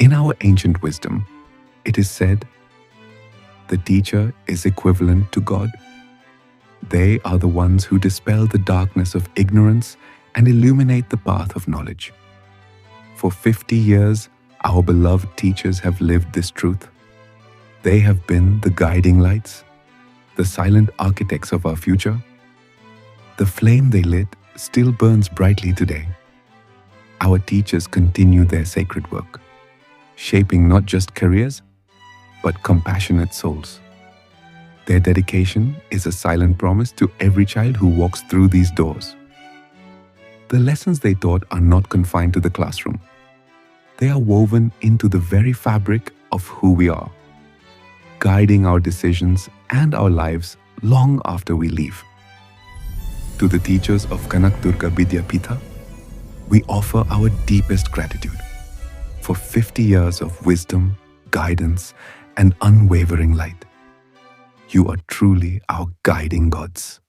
In our ancient wisdom, it is said, the teacher is equivalent to God. They are the ones who dispel the darkness of ignorance and illuminate the path of knowledge. For 50 years, our beloved teachers have lived this truth. They have been the guiding lights, the silent architects of our future. The flame they lit still burns brightly today. Our teachers continue their sacred work, shaping not just careers, but compassionate souls. Their dedication is a silent promise to every child who walks through these doors. The lessons they taught are not confined to the classroom. They are woven into the very fabric of who we are, guiding our decisions and our lives long after we leave. To the teachers of Kanak Durga Bidya Pitha, we offer our deepest gratitude for 50 years of wisdom, guidance, and unwavering light. You are truly our guiding gods.